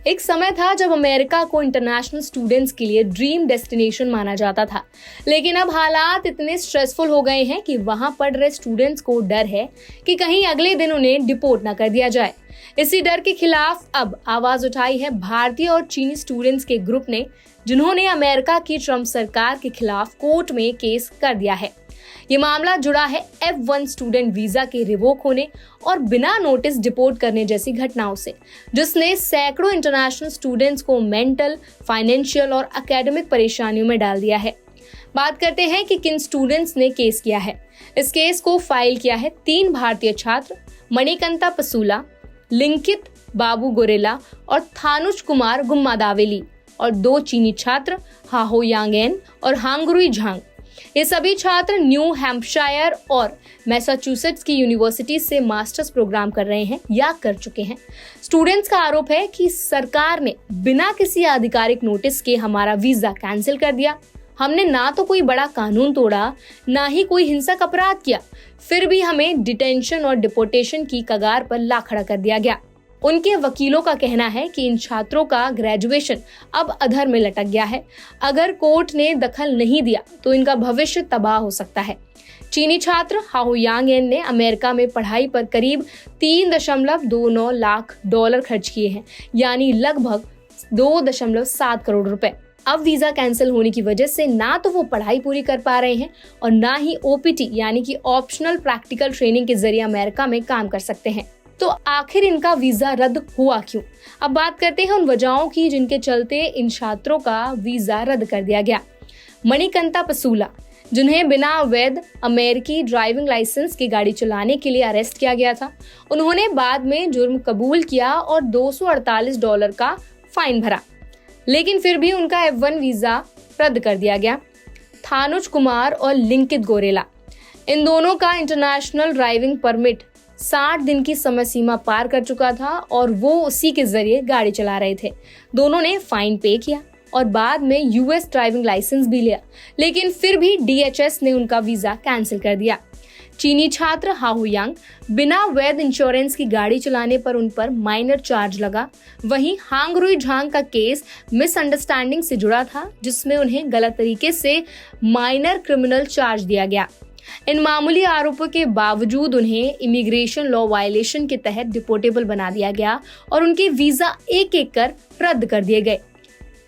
एक समय था जब अमेरिका को इंटरनेशनल स्टूडेंट्स के लिए ड्रीम डेस्टिनेशन माना जाता था, लेकिन अब हालात इतने स्ट्रेसफुल हो गए हैं कि वहां पढ़ रहे स्टूडेंट्स को डर है कि कहीं अगले दिन उन्हें डिपोर्ट ना कर दिया जाए। इसी डर के खिलाफ अब आवाज उठाई है भारतीय और चीनी स्टूडेंट्स के ग्रुप ने, जिन्होंने अमेरिका की ट्रंप सरकार के खिलाफ कोर्ट में केस कर दिया है। ये मामला जुड़ा है F1 स्टूडेंट वीजा के रिवोक होने और बिना नोटिस डिपोर्ट करने जैसी घटनाओं से, जिसने सैकड़ों इंटरनेशनल स्टूडेंट्स को मेंटल, फाइनेंशियल और एकेडमिक परेशानियों में डाल दिया है। बात करते हैं कि किन स्टूडेंट्स ने केस किया है। इस केस को फाइल किया है 3 भारतीय छात्र, मणिकंता पसूला, लिंकित बाबू गोरेला और थानुज कुमार गुम्मादावेली, और 2 चीनी छात्र, हाहो यांगेन और हांगरुई झांग। ये सभी छात्र न्यू हैम्पशायर और मैसाचुसेट्स की यूनिवर्सिटी से मास्टर्स प्रोग्राम कर रहे हैं या कर चुके हैं। स्टूडेंट्स का आरोप है कि सरकार ने बिना किसी आधिकारिक नोटिस के हमारा वीजा कैंसिल कर दिया। हमने ना तो कोई बड़ा कानून तोड़ा, ना ही कोई हिंसक अपराध किया, फिर भी हमें डिटेंशन और डिपोर्टेशन की कगार पर ला खड़ा कर दिया गया। उनके वकीलों का कहना है कि इन छात्रों का ग्रेजुएशन अब अधर में लटक गया है। अगर कोर्ट ने दखल नहीं दिया तो इनका भविष्य तबाह हो सकता है। चीनी छात्र हाओ यांगेन ने अमेरिका में पढ़ाई पर करीब $3.29 लाख खर्च किए हैं, यानी लगभग 2.7 करोड़ रुपए। अब वीजा कैंसिल होने की वजह से ना तो वो पढ़ाई पूरी कर पा रहे हैं और ना ही OPT यानी कि ऑप्शनल प्रैक्टिकल ट्रेनिंग के जरिए अमेरिका में काम कर सकते हैं। तो आखिर इनका वीजा रद्द हुआ क्यों? अब बात करते हैं उन वजहों की जिनके चलते इन छात्रों का वीजा रद्द कर दिया गया। मणिकंता पसूला, जिन्हें बिना वैध अमेरिकी ड्राइविंग लाइसेंस की गाड़ी चलाने के लिए अरेस्ट किया गया था, उन्होंने बाद में जुर्म कबूल किया और $248 का फाइन भरा, लेकिन फिर भी उनका F1 वीजा रद्द कर दिया गया। थानुज कुमार और लिंकित गोरेला, इन दोनों का इंटरनेशनल ड्राइविंग परमिट 60 दिन की समय सीमा पार कर चुका था और वो उसी के जरिए गाड़ी चला रहे थे। दोनों ने फाइन पे किया और बाद में US ड्राइविंग लाइसेंस भी लिया, लेकिन फिर भी DHS ने उनका वीजा कैंसिल कर दिया। चीनी छात्र हाओ यांग, बिना वैध इंश्योरेंस की गाड़ी चलाने पर उन पर माइनर चार्ज लगा। वहीं हांगरुई झांग का केस मिसअंडरस्टैंडिंग से जुड़ा था, जिसमें उन्हें गलत तरीके से माइनर क्रिमिनल चार्ज दिया गया। इन मामूली आरोपों के बावजूद उन्हें इमिग्रेशन लॉ वायलेशन के तहत डिपोर्टेबल बना दिया गया और उनके वीजा एक एक कर रद्द कर दिए गए।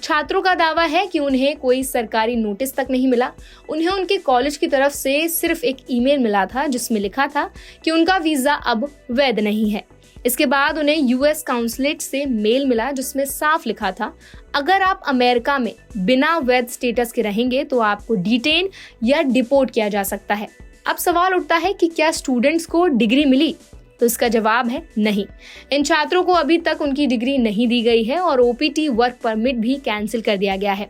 छात्रों का दावा है कि उन्हें कोई सरकारी नोटिस तक नहीं मिला। उन्हें उनके कॉलेज की तरफ से सिर्फ एक ईमेल मिला था जिसमें लिखा था कि उनका वीजा अब वैध नहीं है। इसके बाद उन्हें US काउंसलेट से मेल मिला जिसमें साफ लिखा था, अगर आप अमेरिका में बिना वैध स्टेटस के रहेंगे तो आपको डिटेन या डिपोर्ट किया जा सकता है। अब सवाल उठता है कि क्या स्टूडेंट्स को डिग्री मिली? तो इसका जवाब है नहीं। इन छात्रों को अभी तक उनकी डिग्री नहीं दी गई है और OPT वर्क परमिट भी कैंसिल कर दिया गया है,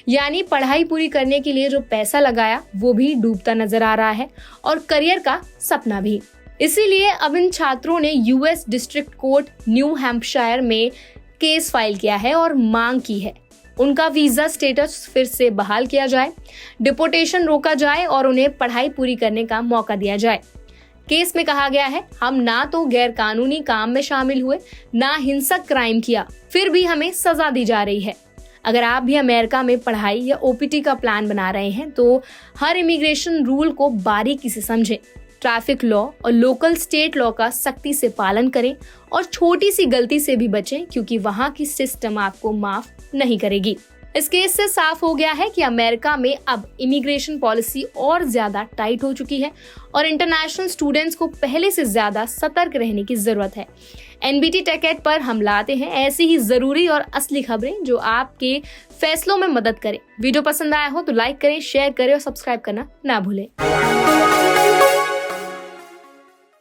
यानी पढ़ाई पूरी करने के लिए जो पैसा लगाया वो भी डूबता नजर आ रहा है और करियर का सपना भी। इसीलिए अब इन छात्रों ने US district court new Hampshire में केस फाइल किया है और मांग की है उनका वीजा स्टेटस फिर से बहाल किया जाए, डिपोर्टेशन रोका जाए और उन्हें पढ़ाई पूरी करने का मौका दिया जाए। केस में कहा गया है, हम ना तो गैर कानूनी काम में शामिल हुए, ना हिंसक क्राइम किया, फिर भी हमें सजा दी जा रही है। अगर आप भी अमेरिका में पढ़ाई या OPT का प्लान बना रहे हैं तो हर इमिग्रेशन रूल को बारीकी से समझें, ट्रैफिक लॉ और लोकल स्टेट लॉ का सख्ती से पालन करें और छोटी सी गलती से भी बचें, क्योंकि वहाँ की सिस्टम आपको माफ नहीं करेगी। इस केस से साफ हो गया है कि अमेरिका में अब इमिग्रेशन पॉलिसी और ज्यादा टाइट हो चुकी है और इंटरनेशनल स्टूडेंट्स को पहले से ज्यादा सतर्क रहने की जरूरत है। NBT टेक पर हम लाते हैं ऐसी ही जरूरी और असली खबरें जो आपके फैसलों में मदद करें। वीडियो पसंद आया हो तो लाइक करें, शेयर करें और सब्सक्राइब करना ना भूलें।